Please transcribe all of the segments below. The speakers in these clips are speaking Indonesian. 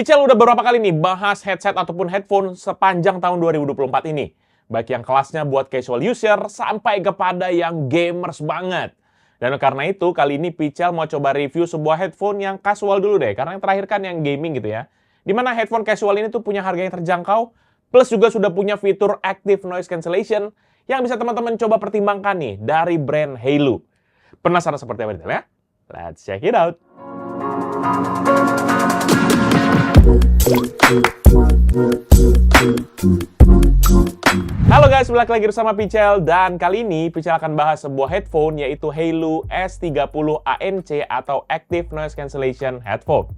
Pichel udah beberapa kali nih bahas headset ataupun headphone sepanjang tahun 2024 ini. Baik yang kelasnya buat casual user sampai kepada yang gamers banget. Dan karena itu kali ini Pichel mau coba review sebuah headphone yang casual dulu deh. Karena yang terakhir kan yang gaming gitu ya. Dimana headphone casual ini tuh punya harga yang terjangkau. Plus juga sudah punya fitur active noise cancellation yang bisa teman-teman coba pertimbangkan nih dari brand Hailu. Penasaran seperti apa detailnya? Let's check it out. Halo guys, balik lagi bersama Pichel dan kali ini Pichel akan bahas sebuah headphone yaitu Hailu S30 ANC atau Active Noise Cancellation Headphone.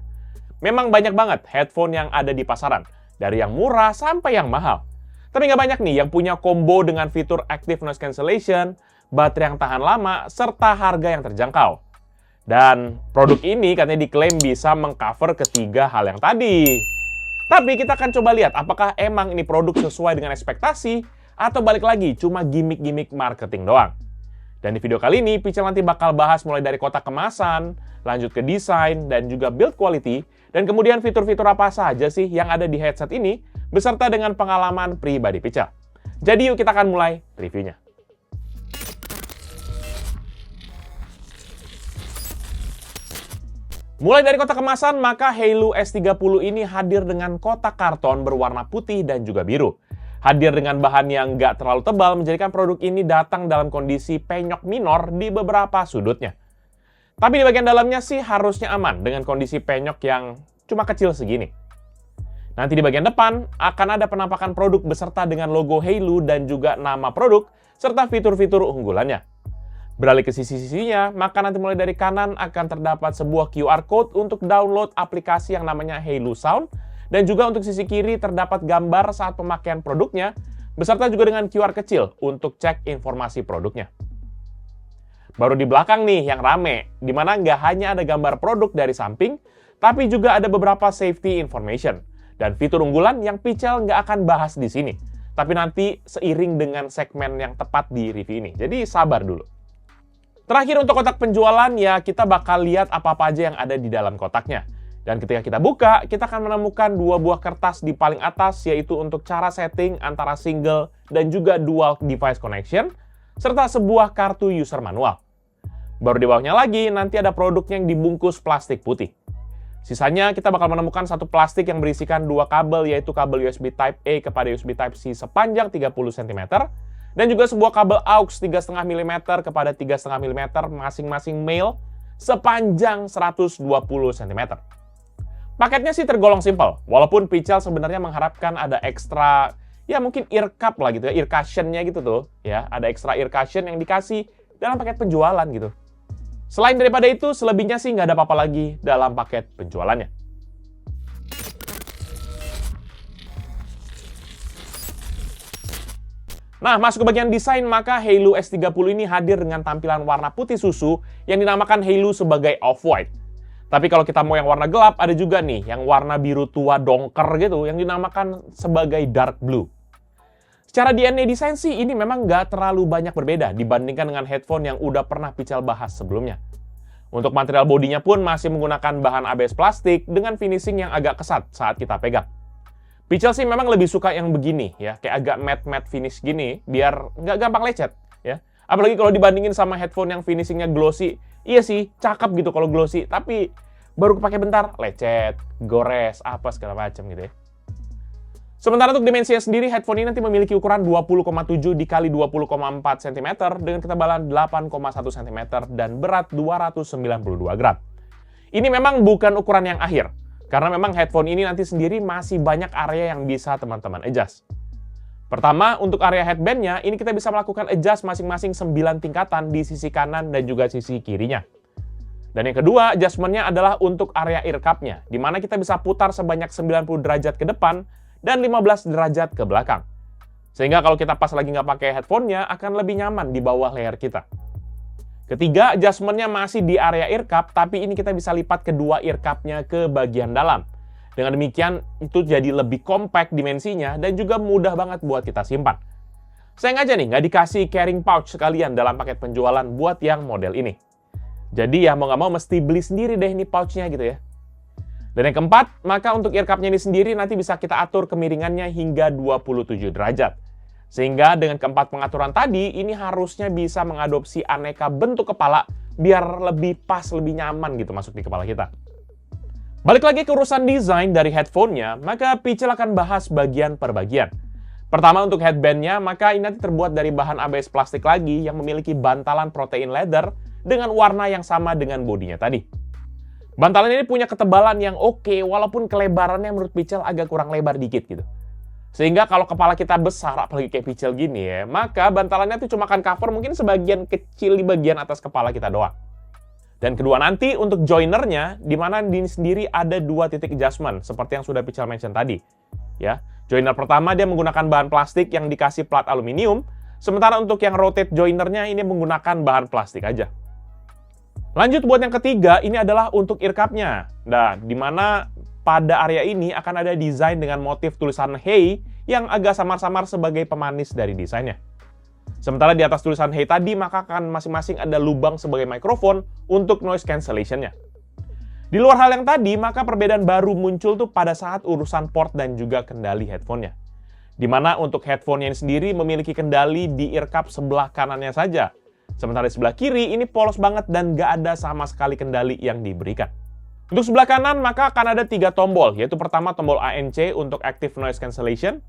Memang banyak banget headphone yang ada di pasaran, dari yang murah sampai yang mahal. Tapi nggak banyak nih yang punya combo dengan fitur Active Noise Cancellation, baterai yang tahan lama, serta harga yang terjangkau. Dan produk ini katanya diklaim bisa mengcover ketiga hal yang tadi. Tapi kita akan coba lihat apakah emang ini produk sesuai dengan ekspektasi atau balik lagi cuma gimmick-gimmick marketing doang. Dan di video kali ini Pichel nanti bakal bahas mulai dari kotak kemasan, lanjut ke desain dan juga build quality, dan kemudian fitur-fitur apa saja sih yang ada di headset ini beserta dengan pengalaman pribadi Pichel. Jadi yuk kita akan mulai reviewnya. Mulai dari kotak kemasan, maka Hailu S30 ini hadir dengan kotak karton berwarna putih dan juga biru. Hadir dengan bahan yang nggak terlalu tebal menjadikan produk ini datang dalam kondisi penyok minor di beberapa sudutnya. Tapi di bagian dalamnya sih harusnya aman dengan kondisi penyok yang cuma kecil segini. Nanti di bagian depan akan ada penampakan produk beserta dengan logo Hailu dan juga nama produk serta fitur-fitur unggulannya. Beralih ke sisi-sisinya, maka nanti mulai dari kanan akan terdapat sebuah QR Code untuk download aplikasi yang namanya Hailu Sound, dan juga untuk sisi kiri terdapat gambar saat pemakaian produknya, beserta juga dengan QR kecil untuk cek informasi produknya. Baru di belakang nih yang rame, di mana nggak hanya ada gambar produk dari samping, tapi juga ada beberapa safety information, dan fitur unggulan yang Pichel nggak akan bahas di sini, tapi nanti seiring dengan segmen yang tepat di review ini, jadi sabar dulu. Terakhir untuk kotak penjualan, ya kita bakal lihat apa-apa aja yang ada di dalam kotaknya. Dan ketika kita buka, kita akan menemukan dua buah kertas di paling atas, yaitu untuk cara setting antara single dan juga dual device connection, serta sebuah kartu user manual. Baru di bawahnya lagi, nanti ada produknya yang dibungkus plastik putih. Sisanya kita bakal menemukan satu plastik yang berisikan dua kabel, yaitu kabel USB Type-A kepada USB Type-C sepanjang 30 cm, dan juga sebuah kabel AUX 3,5 mm kepada 3,5 mm masing-masing male sepanjang 120 cm. Paketnya sih tergolong simpel, walaupun Pichel sebenarnya mengharapkan ada ekstra, ya mungkin ear cup lah gitu ya, ear cushion-nya gitu tuh, ya ada ekstra ear cushion yang dikasih dalam paket penjualan gitu. Selain daripada itu, selebihnya sih nggak ada apa-apa lagi dalam paket penjualannya. Nah, masuk ke bagian desain, maka Hailu S30 ini hadir dengan tampilan warna putih susu yang dinamakan Hailu sebagai off-white. Tapi kalau kita mau yang warna gelap, ada juga nih yang warna biru tua dongker gitu yang dinamakan sebagai dark blue. Secara DNA desain sih ini memang nggak terlalu banyak berbeda dibandingkan dengan headphone yang udah pernah Pichel bahas sebelumnya. Untuk material bodinya pun masih menggunakan bahan ABS plastik dengan finishing yang agak kesat saat kita pegang. Pichel sih memang lebih suka yang begini ya, kayak agak matte finish gini, biar nggak gampang lecet ya. Apalagi kalau dibandingin sama headphone yang finishingnya glossy, iya sih cakep gitu kalau glossy, tapi baru kepake bentar lecet, gores, apa segala macam gitu ya. Sementara untuk dimensinya sendiri, headphone ini nanti memiliki ukuran 20,7 x 20,4 cm dengan ketebalan 8,1 cm dan berat 292 gram. Ini memang bukan ukuran yang akhir. Karena memang headphone ini nanti sendiri masih banyak area yang bisa teman-teman adjust. Pertama, untuk area headbandnya, ini kita bisa melakukan adjust masing-masing 9 tingkatan di sisi kanan dan juga sisi kirinya. Dan yang kedua, adjustmentnya adalah untuk area ear cup-nya, di mana kita bisa putar sebanyak 90 derajat ke depan dan 15 derajat ke belakang. Sehingga kalau kita pas lagi nggak pakai headphone-nya, akan lebih nyaman di bawah leher kita. Ketiga, adjustment-nya masih di area ear cup, tapi ini kita bisa lipat kedua ear cup-nya ke bagian dalam. Dengan demikian, itu jadi lebih compact dimensinya dan juga mudah banget buat kita simpan. Sayang aja nih, nggak dikasih carrying pouch sekalian dalam paket penjualan buat yang model ini. Jadi ya mau nggak mau mesti beli sendiri deh ini pouch-nya gitu ya. Dan yang keempat, maka untuk ear cup-nya ini sendiri nanti bisa kita atur kemiringannya hingga 27 derajat. Sehingga dengan keempat pengaturan tadi, ini harusnya bisa mengadopsi aneka bentuk kepala biar lebih pas, lebih nyaman gitu masuk di kepala kita. Balik lagi ke urusan desain dari headphone-nya, maka Pichel akan bahas bagian per bagian. Pertama untuk headband-nya, maka ini nanti terbuat dari bahan ABS plastik lagi yang memiliki bantalan protein leather dengan warna yang sama dengan bodinya tadi. Bantalan ini punya ketebalan yang oke, walaupun kelebarannya menurut Pichel agak kurang lebar dikit gitu. Sehingga kalau kepala kita besar, apalagi kayak Pichel gini ya, maka bantalannya tuh cuma akan cover mungkin sebagian kecil di bagian atas kepala kita doang. Dan kedua nanti untuk joinernya, di mana di sendiri ada 2 titik adjustment, seperti yang sudah Pichel mention tadi. Ya, joiner pertama dia menggunakan bahan plastik yang dikasih plat aluminium, sementara untuk yang rotate joinernya ini menggunakan bahan plastik aja. Lanjut buat yang ketiga, ini adalah untuk ear cup-nya. Nah, di mana pada area ini akan ada desain dengan motif tulisan Hey yang agak samar-samar sebagai pemanis dari desainnya. Sementara di atas tulisan Hey tadi, maka akan masing-masing ada lubang sebagai mikrofon untuk noise cancellation-nya. Di luar hal yang tadi, maka perbedaan baru muncul tuh pada saat urusan port dan juga kendali headphone-nya. Di mana untuk headphone-nya ini sendiri memiliki kendali di ear cup sebelah kanannya saja. Sementara di sebelah kiri ini polos banget dan nggak ada sama sekali kendali yang diberikan. Untuk sebelah kanan maka akan ada 3 tombol, yaitu pertama tombol ANC untuk active noise cancellation,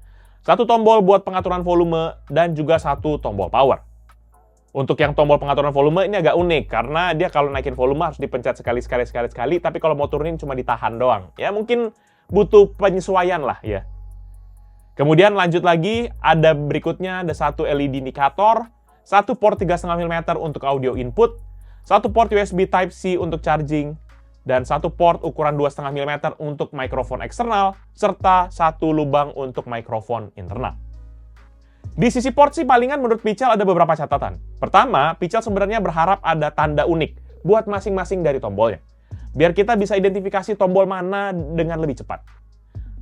1 tombol buat pengaturan volume, dan juga 1 tombol power. Untuk yang tombol pengaturan volume ini agak unik, karena dia kalau naikin volume harus dipencet sekali, tapi kalau mau turunin cuma ditahan doang. Ya mungkin butuh penyesuaian lah ya. Kemudian lanjut lagi, ada berikutnya ada 1 LED indikator, 1 port 3,5 mm untuk audio input, 1 port USB Type-C untuk charging, dan 1 port ukuran 2,5 mm untuk mikrofon eksternal, serta 1 lubang untuk mikrofon internal. Di sisi port sih palingan menurut Pichel ada beberapa catatan. Pertama, Pichel sebenarnya berharap ada tanda unik buat masing-masing dari tombolnya. Biar kita bisa identifikasi tombol mana dengan lebih cepat.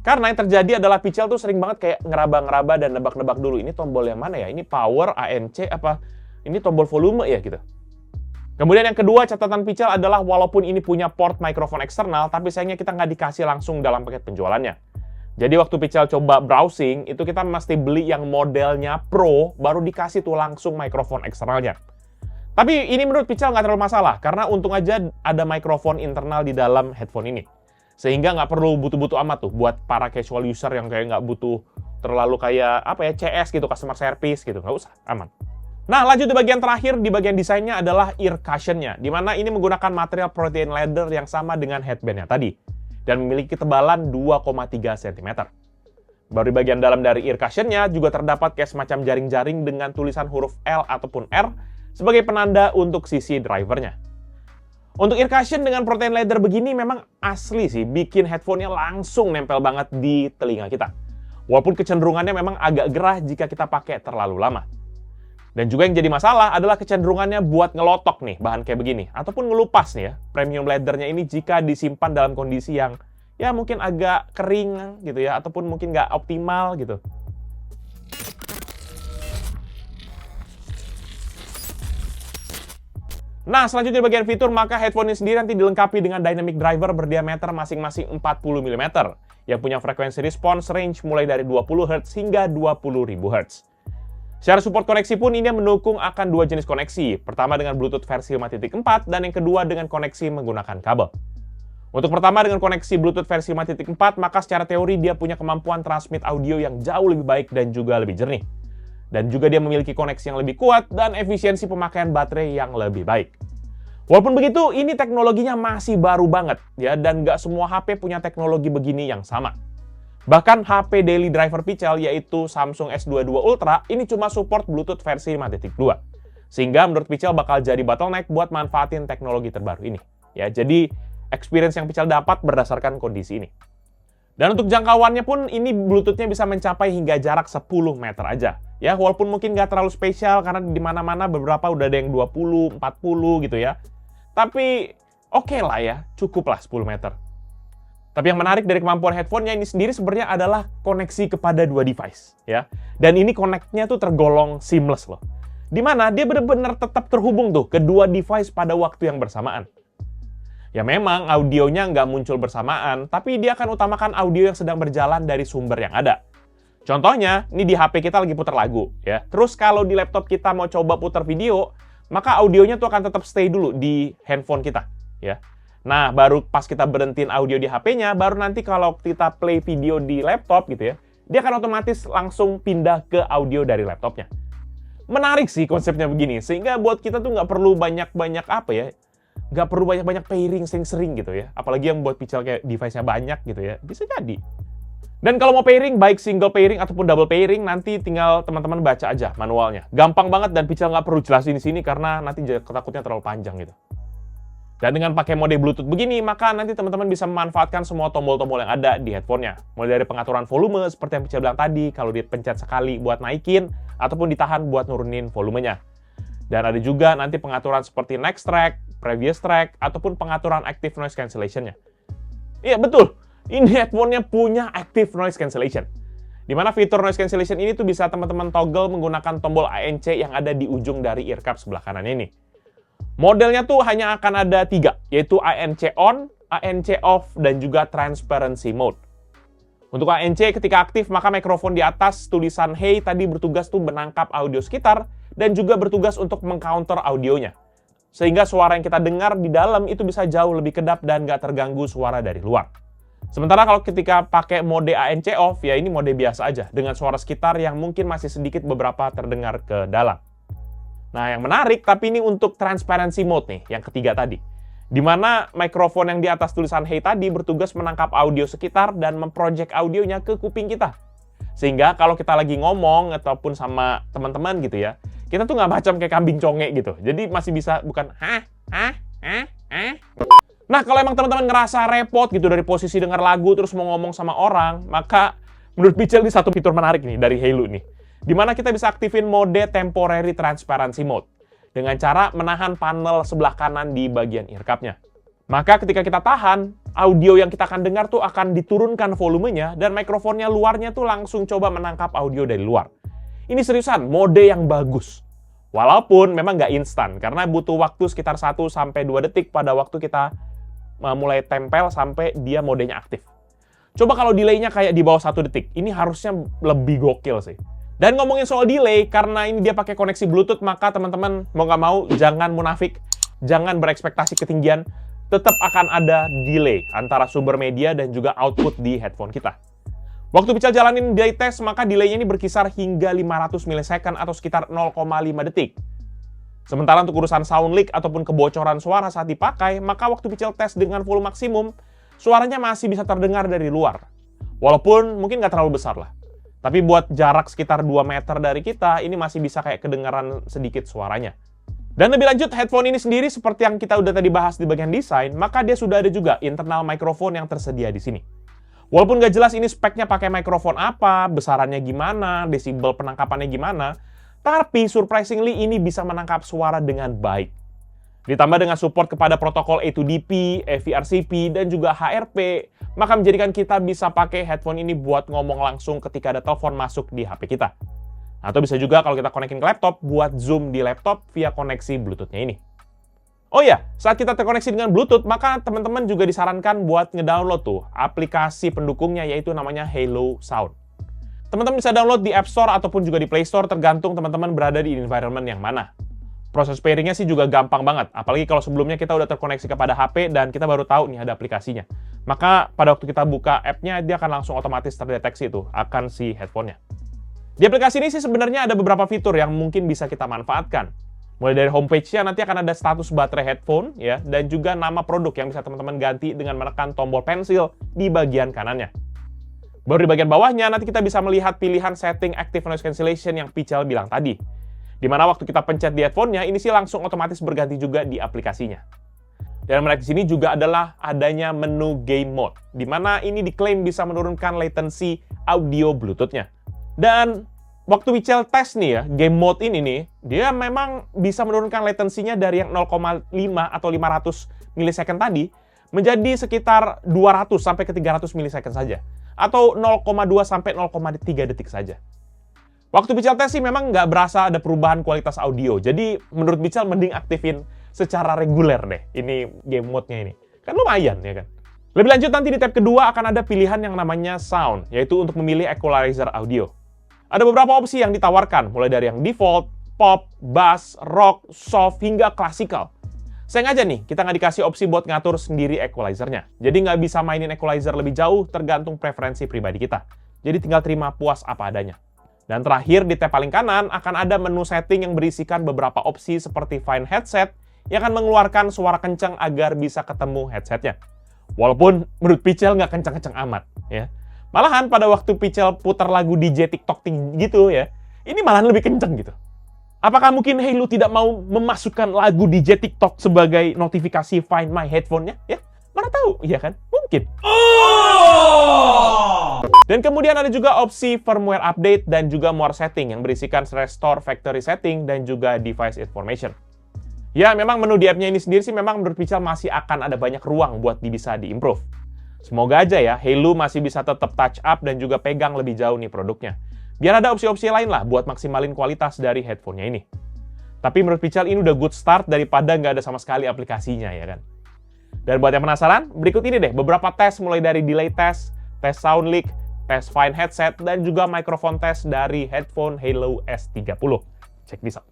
Karena yang terjadi adalah Pichel tuh sering banget kayak ngeraba-ngeraba dan nebak-nebak dulu, ini tombol yang mana ya? Ini power, ANC, apa? Ini tombol volume ya gitu. Kemudian yang kedua, catatan Pichel adalah walaupun ini punya port mikrofon eksternal, tapi sayangnya kita nggak dikasih langsung dalam paket penjualannya. Jadi waktu Pichel coba browsing, itu kita mesti beli yang modelnya Pro, baru dikasih tuh langsung mikrofon eksternalnya. Tapi ini menurut Pichel nggak terlalu masalah, karena untung aja ada mikrofon internal di dalam headphone ini. Sehingga nggak perlu butuh-butuh amat tuh buat para casual user yang kayak nggak butuh terlalu kayak apa ya, CS gitu, customer service gitu, nggak usah, aman. Nah, lanjut di bagian terakhir, di bagian desainnya adalah ear cushion-nya, di mana ini menggunakan material protein leather yang sama dengan headband-nya tadi, dan memiliki ketebalan 2,3 cm. Baru di bagian dalam dari ear cushion-nya juga terdapat kayak semacam jaring-jaring dengan tulisan huruf L ataupun R sebagai penanda untuk sisi drivernya. Untuk ear cushion dengan protein leather begini memang asli sih, bikin headphone-nya langsung nempel banget di telinga kita. Walaupun kecenderungannya memang agak gerah jika kita pakai terlalu lama. Dan juga yang jadi masalah adalah kecenderungannya buat ngelotok nih bahan kayak begini. Ataupun ngelupas nih ya, premium leathernya ini jika disimpan dalam kondisi yang ya mungkin agak kering gitu ya, ataupun mungkin nggak optimal gitu. Nah, selanjutnya di bagian fitur, maka headphone ini sendiri nanti dilengkapi dengan dynamic driver berdiameter masing-masing 40 mm yang punya frekuensi response range mulai dari 20 Hz hingga 20.000 Hz. Secara support koneksi pun ini mendukung akan 2 jenis koneksi. Pertama dengan Bluetooth versi 5.4 dan yang kedua dengan koneksi menggunakan kabel. Untuk pertama dengan koneksi Bluetooth versi 5.4, maka secara teori dia punya kemampuan transmit audio yang jauh lebih baik dan juga lebih jernih. Dan juga dia memiliki koneksi yang lebih kuat dan efisiensi pemakaian baterai yang lebih baik. Walaupun begitu, ini teknologinya masih baru banget ya, dan nggak semua HP punya teknologi begini yang sama. Bahkan HP daily driver Pichel yaitu Samsung S22 Ultra ini cuma support Bluetooth versi 5.2. Sehingga menurut Pichel bakal jadi bottleneck buat manfaatin teknologi terbaru ini. Ya, jadi experience yang Pichel dapat berdasarkan kondisi ini. Dan untuk jangkauannya pun ini Bluetooth-nya bisa mencapai hingga jarak 10 meter aja. Ya, walaupun mungkin nggak terlalu spesial karena di mana-mana beberapa udah ada yang 20, 40 gitu ya. Tapi oke lah ya, cukup lah 10 meter. Tapi yang menarik dari kemampuan headphone-nya ini sendiri sebenarnya adalah koneksi kepada 2 device, ya. Dan ini connect-nya tuh tergolong seamless loh. Dimana dia benar-benar tetap terhubung tuh ke 2 device pada waktu yang bersamaan. Ya memang audionya nggak muncul bersamaan, tapi dia akan utamakan audio yang sedang berjalan dari sumber yang ada. Contohnya, ini di HP kita lagi putar lagu, ya. Terus kalau di laptop kita mau coba putar video, maka audionya tuh akan tetap stay dulu di handphone kita, ya. Nah, baru pas kita berhentiin audio di HP-nya, baru nanti kalau kita play video di laptop gitu ya, dia akan otomatis langsung pindah ke audio dari laptopnya. Menarik sih konsepnya begini, sehingga buat kita tuh nggak perlu banyak-banyak apa ya, nggak perlu banyak-banyak pairing sering-sering gitu ya. Apalagi yang buat Pichel kayak device-nya banyak gitu ya, bisa jadi. Dan kalau mau pairing, baik single pairing ataupun double pairing, nanti tinggal teman-teman baca aja manualnya. Gampang banget dan Pichel nggak perlu jelasin di sini karena nanti takutnya terlalu panjang gitu. Dan dengan pakai mode Bluetooth begini, maka nanti teman-teman bisa memanfaatkan semua tombol-tombol yang ada di headphone-nya. Mulai dari pengaturan volume, seperti yang Pichel bilang tadi, kalau dipencet sekali buat naikin, ataupun ditahan buat nurunin volumenya. Dan ada juga nanti pengaturan seperti next track, previous track, ataupun pengaturan active noise cancellation-nya. Iya, betul! Ini headphone-nya punya active noise cancellation. Di mana fitur noise cancellation ini tuh bisa teman-teman toggle menggunakan tombol ANC yang ada di ujung dari ear cup sebelah kanan ini. Modelnya tuh hanya akan ada 3, yaitu ANC on, ANC off, dan juga transparency mode. Untuk ANC ketika aktif, maka mikrofon di atas tulisan Hey tadi bertugas tuh menangkap audio sekitar dan juga bertugas untuk mengcounter audionya. Sehingga suara yang kita dengar di dalam itu bisa jauh lebih kedap dan nggak terganggu suara dari luar. Sementara kalau ketika pakai mode ANC off, ya ini mode biasa aja, dengan suara sekitar yang mungkin masih sedikit beberapa terdengar ke dalam. Nah, yang menarik, tapi ini untuk transparency mode nih, yang ketiga tadi. Di mana mikrofon yang di atas tulisan Hey tadi bertugas menangkap audio sekitar dan memproject audionya ke kuping kita. Sehingga kalau kita lagi ngomong ataupun sama teman-teman gitu ya, kita tuh nggak macam kayak kambing conge gitu. Jadi masih bisa bukan Nah, kalau emang teman-teman ngerasa repot gitu dari posisi dengar lagu terus mau ngomong sama orang, maka menurut Pichel ini satu fitur menarik nih dari Hailu nih. Di mana kita bisa aktifin mode temporary transparency mode dengan cara menahan panel sebelah kanan di bagian ear cup-nya. Maka ketika kita tahan, audio yang kita akan dengar tuh akan diturunkan volumenya dan mikrofonnya luarnya tuh langsung coba menangkap audio dari luar. Ini seriusan, mode yang bagus. Walaupun memang nggak instan, karena butuh waktu sekitar 1-2 detik pada waktu kita mulai tempel sampai dia modenya aktif. Coba kalau delay-nya kayak di bawah 1 detik, ini harusnya lebih gokil sih. Dan ngomongin soal delay, karena ini dia pakai koneksi Bluetooth, maka teman-teman mau nggak mau jangan munafik, jangan berekspektasi ketinggian, tetap akan ada delay antara sumber media dan juga output di headphone kita. Waktu Pichel jalanin delay test, maka delay-nya ini berkisar hingga 500 milisecond atau sekitar 0,5 detik. Sementara untuk urusan sound leak ataupun kebocoran suara saat dipakai, maka waktu Pichel tes dengan volume maksimum, suaranya masih bisa terdengar dari luar. Walaupun mungkin nggak terlalu besar lah. Tapi buat jarak sekitar 2 meter dari kita, ini masih bisa kayak kedengaran sedikit suaranya. Dan lebih lanjut, headphone ini sendiri seperti yang kita udah tadi bahas di bagian desain, maka dia sudah ada juga internal microphone yang tersedia di sini. Walaupun nggak jelas ini speknya pakai mikrofon apa, besarannya gimana, desibel penangkapannya gimana, tapi surprisingly ini bisa menangkap suara dengan baik. Ditambah dengan support kepada protokol A2DP, AVRCP, dan juga HRP, maka menjadikan kita bisa pakai headphone ini buat ngomong langsung ketika ada telepon masuk di HP kita. Atau bisa juga kalau kita konekin ke laptop, buat zoom di laptop via koneksi Bluetooth-nya ini. Oh ya, saat kita terkoneksi dengan Bluetooth, maka teman-teman juga disarankan buat ngedownload tuh aplikasi pendukungnya, yaitu namanya Hailu Sound. Teman-teman bisa download di App Store ataupun juga di Play Store, tergantung teman-teman berada di environment yang mana. Proses pairing-nya sih juga gampang banget, apalagi kalau sebelumnya kita udah terkoneksi kepada HP dan kita baru tahu nih ada aplikasinya. Maka pada waktu kita buka app-nya, dia akan langsung otomatis terdeteksi tuh akan si headphone-nya. Di aplikasi ini sih sebenarnya ada beberapa fitur yang mungkin bisa kita manfaatkan. Mulai dari homepage-nya nanti akan ada status baterai headphone ya, dan juga nama produk yang bisa teman-teman ganti dengan menekan tombol pensil di bagian kanannya. Baru di bagian bawahnya nanti kita bisa melihat pilihan setting active noise cancellation yang Pichel bilang tadi. Di mana waktu kita pencet di headphone-nya, ini sih langsung otomatis berganti juga di aplikasinya. Dan menarik di sini juga adalah adanya menu game mode, di mana ini diklaim bisa menurunkan latency audio Bluetooth-nya. Dan waktu Pichel tes nih ya, game mode ini nih, dia memang bisa menurunkan latensinya dari yang 0,5 atau 500 milisecond tadi, menjadi sekitar 200 sampai ke 300 milisecond saja. Atau 0,2 sampai 0,3 detik saja. Waktu Pichel tes sih memang nggak berasa ada perubahan kualitas audio. Jadi menurut Pichel mending aktifin secara reguler deh ini game mode-nya ini. Kan lumayan, ya kan? Lebih lanjut nanti di tab kedua akan ada pilihan yang namanya sound, yaitu untuk memilih equalizer audio. Ada beberapa opsi yang ditawarkan, mulai dari yang default, pop, bass, rock, soft, hingga classical. Sayang aja nih, kita nggak dikasih opsi buat ngatur sendiri equalizernya. Jadi nggak bisa mainin equalizer lebih jauh, tergantung preferensi pribadi kita. Jadi tinggal terima puas apa adanya. Dan terakhir, di tab paling kanan akan ada menu setting yang berisikan beberapa opsi seperti Find Headset, yang akan mengeluarkan suara kencang agar bisa ketemu headsetnya. Walaupun menurut Pichel nggak kencang-kencang amat, ya. Malahan pada waktu Pichel putar lagu DJ TikTok gitu ya, ini malahan lebih kencang gitu. Apakah mungkin Hailu tidak mau memasukkan lagu DJ TikTok sebagai notifikasi Find My Headphone-nya? Ya, mana tahu, iya kan? Mungkin. Dan kemudian ada juga opsi firmware update dan juga more setting yang berisikan restore factory setting dan juga device information. Ya, memang menu di app-nya ini sendiri sih memang menurut Pichel masih akan ada banyak ruang buat bisa di-improve. Semoga aja ya, Hailu masih bisa tetap touch up dan juga pegang lebih jauh nih produknya. Biar ada opsi-opsi lain lah buat maksimalin kualitas dari headphone-nya ini. Tapi menurut Pichel ini udah good start daripada nggak ada sama sekali aplikasinya, ya kan? Dan buat yang penasaran, berikut ini deh beberapa tes mulai dari delay test, tes sound leak, tes Find Headset, dan juga microphone test dari headphone Hailu S30. Check this out.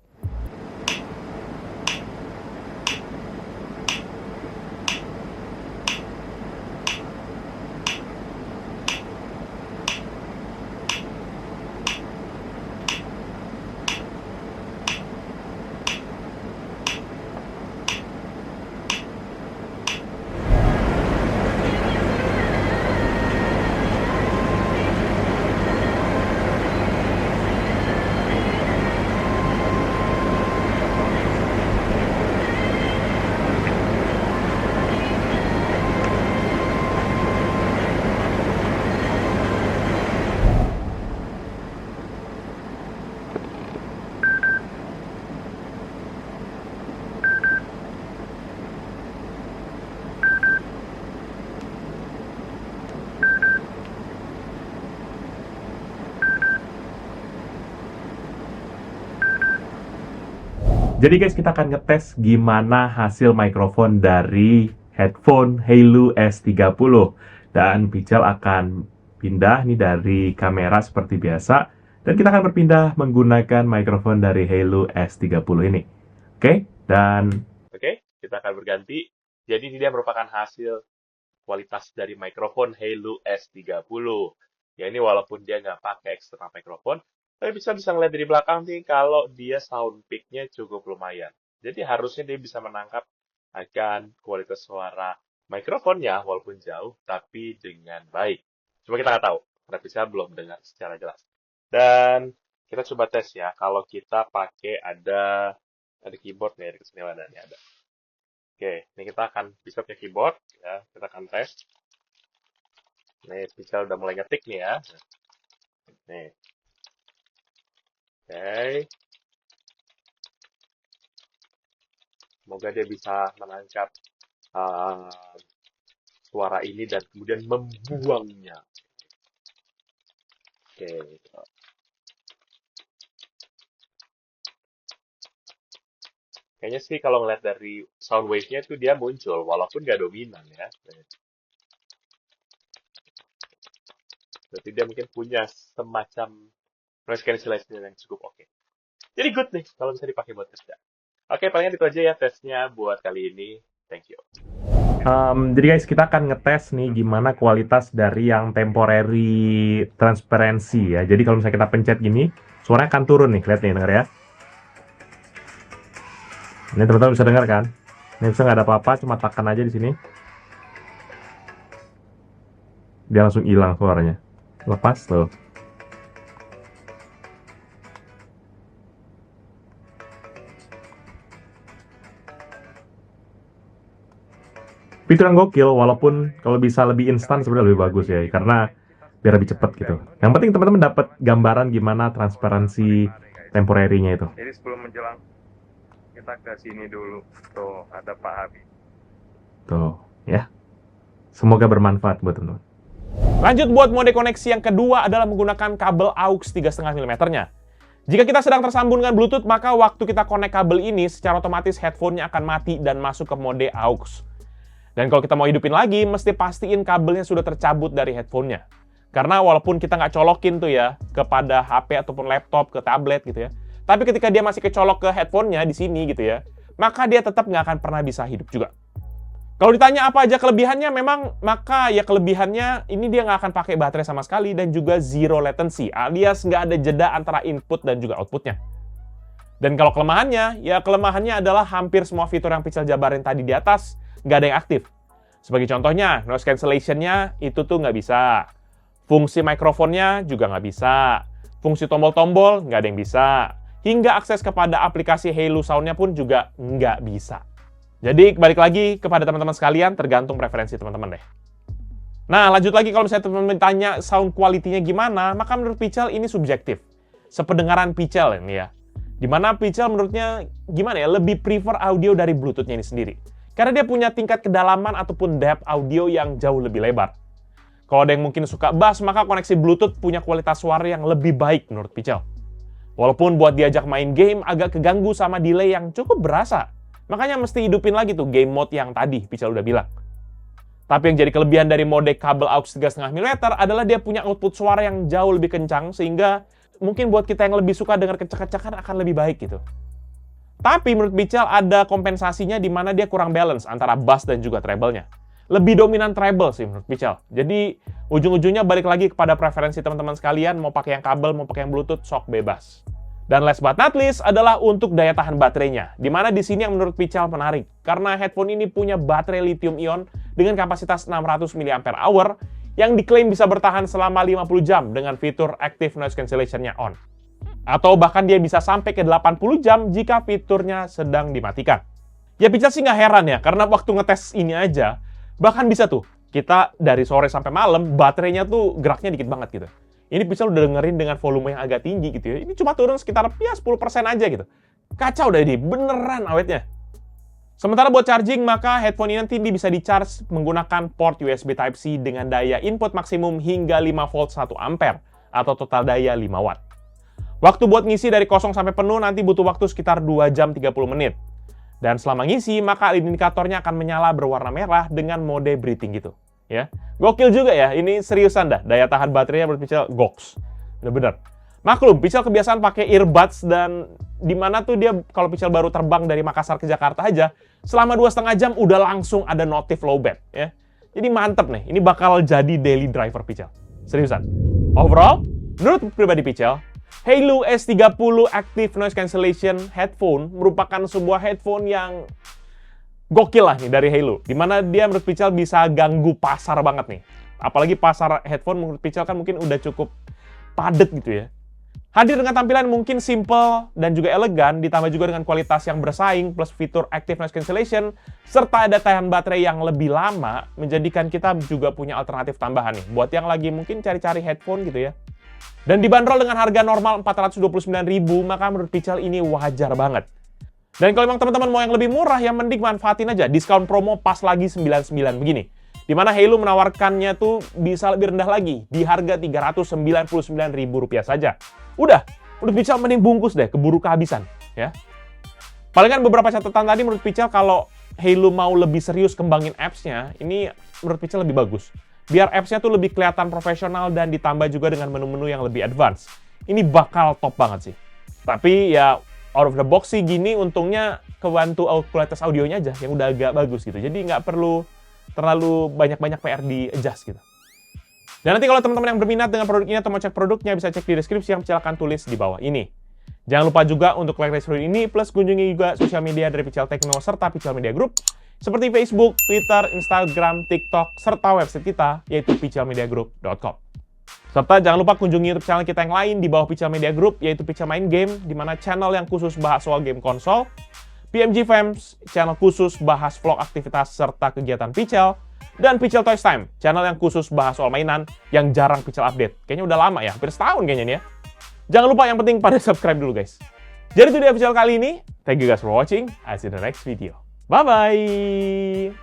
Jadi guys, kita akan ngetes gimana hasil mikrofon dari headphone Hailu S30. Dan Pichel akan pindah nih dari kamera seperti biasa. Dan kita akan berpindah menggunakan mikrofon dari Hailu S30 ini. Oke, kita akan berganti. Jadi ini dia merupakan hasil kualitas dari mikrofon Hailu S30. Ya ini walaupun dia nggak pakai eksternal mikrofon, tapi bisa ngeliat dari belakang nih kalau dia sound peak-nya cukup lumayan. Jadi harusnya dia bisa menangkap akan kualitas suara mikrofonnya walaupun jauh, tapi dengan baik. Cuma kita nggak tahu, karena bisa belum dengar secara jelas. Dan kita coba tes ya, kalau kita pakai ada keyboard nih, di sini ada. Oke, ini kita akan bisa pakai keyboard, ya, kita akan tes. Nih, bisa udah mulai ngetik nih ya. Nih. Oke. Semoga dia bisa menangkap suara ini dan kemudian membuangnya. Oke. Kayaknya sih kalau ngeliat dari sound wave-nya itu dia muncul, walaupun nggak dominan ya. Berarti dia mungkin punya semacam noise cancellation yang cukup oke. Jadi good nih kalau bisa dipakai buat kerja. Oke, palingan itu aja ya tesnya buat kali ini. Thank you. Jadi guys, kita akan ngetes nih gimana kualitas dari yang temporary transparency ya. Jadi kalau misalnya kita pencet gini, suaranya akan turun nih. Lihat nih, denger ya. Ini teman-teman bisa dengar kan? Ini bisa nggak ada apa-apa, cuma tekan aja di sini. Dia langsung hilang suaranya. Lepas tuh. Fitur yang gokil, walaupun kalau bisa lebih instan sebenarnya lebih bagus ya, karena biar lebih cepat gitu. Yang penting teman-teman dapat gambaran gimana transparansi temporary-nya itu. Jadi sebelum menjelang, kita ke sini dulu. Tuh, ada Pak Habib. Tuh, ya. Semoga bermanfaat buat teman-teman. Lanjut buat mode koneksi yang kedua adalah menggunakan kabel AUX 3,5 mm-nya. Jika kita sedang tersambung dengan Bluetooth, maka waktu kita connect kabel ini, secara otomatis headphone-nya akan mati dan masuk ke mode AUX. Dan kalau kita mau hidupin lagi, mesti pastiin kabelnya sudah tercabut dari headphone-nya. Karena walaupun kita nggak colokin tuh ya kepada HP ataupun laptop, ke tablet gitu ya. Tapi ketika dia masih kecolok ke headphone-nya di sini gitu ya, maka dia tetap nggak akan pernah bisa hidup juga. Kalau ditanya apa aja kelebihannya, maka ya kelebihannya ini dia nggak akan pakai baterai sama sekali dan juga zero latency, alias nggak ada jeda antara input dan juga outputnya. Dan kalau kelemahannya, ya kelemahannya adalah hampir semua fitur yang Pichel jabarin tadi di atas nggak ada yang aktif. Sebagai contohnya, noise cancellation-nya itu tuh nggak bisa. Fungsi mikrofonnya juga nggak bisa. Fungsi tombol-tombol nggak ada yang bisa. Hingga akses kepada aplikasi Hailu Sound-nya pun juga nggak bisa. Jadi, balik lagi kepada teman-teman sekalian, tergantung preferensi teman-teman deh. Nah, lanjut lagi kalau misalnya teman-teman tanya sound quality-nya gimana, maka menurut Pichel ini subjektif. Sependengaran Pichel ini ya. Dimana Pichel menurutnya gimana ya, lebih prefer audio dari Bluetooth-nya ini sendiri. Karena dia punya tingkat kedalaman ataupun depth audio yang jauh lebih lebar. Kalau ada yang mungkin suka bass, maka koneksi Bluetooth punya kualitas suara yang lebih baik menurut Pichel. Walaupun buat diajak main game agak keganggu sama delay yang cukup berasa. Makanya mesti hidupin lagi tuh game mode yang tadi Pichel udah bilang. Tapi yang jadi kelebihan dari mode kabel aux 3,5 mm adalah dia punya output suara yang jauh lebih kencang, sehingga mungkin buat kita yang lebih suka dengar kecak-kecakan akan lebih baik gitu. Tapi menurut Pichel ada kompensasinya di mana dia kurang balance antara bass dan juga treble-nya. Lebih dominan treble sih menurut Pichel. Jadi ujung-ujungnya balik lagi kepada preferensi teman-teman sekalian, mau pakai yang kabel, mau pakai yang Bluetooth, sok bebas. Dan last but not least adalah untuk daya tahan baterainya. Dimana di sini yang menurut Pichel menarik. Karena headphone ini punya baterai lithium ion dengan kapasitas 600 mAh yang diklaim bisa bertahan selama 50 jam dengan fitur active noise cancellation-nya on. Atau bahkan dia bisa sampai ke 80 jam jika fiturnya sedang dimatikan. Ya Pichel sih nggak heran ya, karena waktu ngetes ini aja, bahkan bisa tuh, kita dari sore sampai malam, baterainya tuh geraknya dikit banget gitu. Ini Pichel udah dengerin dengan volume yang agak tinggi gitu ya. Ini cuma turun sekitar ya 10% aja gitu. Kacau deh ini, beneran awetnya. Sementara buat charging, maka headphone ini nanti bisa di-charge menggunakan port USB Type-C dengan daya input maksimum hingga 5 volt 1 ampere atau total daya 5 watt. Waktu buat ngisi dari kosong sampai penuh nanti butuh waktu sekitar 2 jam 30 menit. Dan selama ngisi, maka indikatornya akan menyala berwarna merah dengan mode breathing gitu. Ya, gokil juga ya, ini seriusan dah, daya tahan baterainya menurut Pichel goks, bener-bener. Maklum, Pichel kebiasaan pakai earbuds dan dimana tuh dia kalau Pichel baru terbang dari Makassar ke Jakarta aja, selama 2,5 jam udah langsung ada notif lowbat ya. Jadi mantep nih, ini bakal jadi daily driver Pichel, seriusan. Overall, menurut pribadi Pichel, Hailu S30 Active Noise Cancellation Headphone merupakan sebuah headphone yang gokil lah nih dari Hailu, dimana dia menurut Pichel bisa ganggu pasar banget nih. Apalagi pasar headphone menurut Pichel kan mungkin udah cukup padat gitu ya. Hadir dengan tampilan mungkin simple dan juga elegan, ditambah juga dengan kualitas yang bersaing, plus fitur Active Noise Cancellation, serta ada tahan baterai yang lebih lama, menjadikan kita juga punya alternatif tambahan nih, buat yang lagi mungkin cari-cari headphone gitu ya. Dan dibanderol dengan harga normal 429.000, maka menurut Pichel ini wajar banget. Dan kalau memang teman-teman mau yang lebih murah, yang mending manfaatin aja diskon promo pas lagi 99 begini. Dimana Hailu menawarkannya tuh bisa lebih rendah lagi, di harga Rp399.000 saja. Udah Pichel mending bungkus deh, keburu kehabisan. Ya. Palingan beberapa catatan tadi menurut Pichel kalau Hailu mau lebih serius kembangin apps-nya, ini menurut Pichel lebih bagus. Biar apps-nya tuh lebih kelihatan profesional dan ditambah juga dengan menu-menu yang lebih advance. Ini bakal top banget sih. Tapi ya out of the box sih gini, untungnya kebantu kualitas audionya aja yang udah agak bagus gitu. Jadi nggak perlu terlalu banyak-banyak PR di adjust gitu. Dan nanti kalau teman-teman yang berminat dengan produk ini atau mau cek produknya, bisa cek di deskripsi yang Pichel akan tulis di bawah ini. Jangan lupa juga untuk like review ini, plus kunjungi juga sosial media dari Pichel Techno serta Pichel Media Group, seperti Facebook, Twitter, Instagram, TikTok, serta website kita, yaitu pichelmediagroup.com. Serta jangan lupa kunjungi YouTube channel kita yang lain di bawah Pichel Media Group, yaitu Pichel Main Game, di mana channel yang khusus bahas soal game konsol, PMG Fams, channel khusus bahas vlog aktivitas serta kegiatan Pichel, dan Pichel Toys Time, channel yang khusus bahas soal mainan yang jarang Pichel update. Kayaknya udah lama ya, hampir setahun kayaknya nih ya. Jangan lupa yang penting pada subscribe dulu guys. Jadi itu dia Pichel kali ini. Thank you guys for watching. I'll see you in the next video. Bye-bye!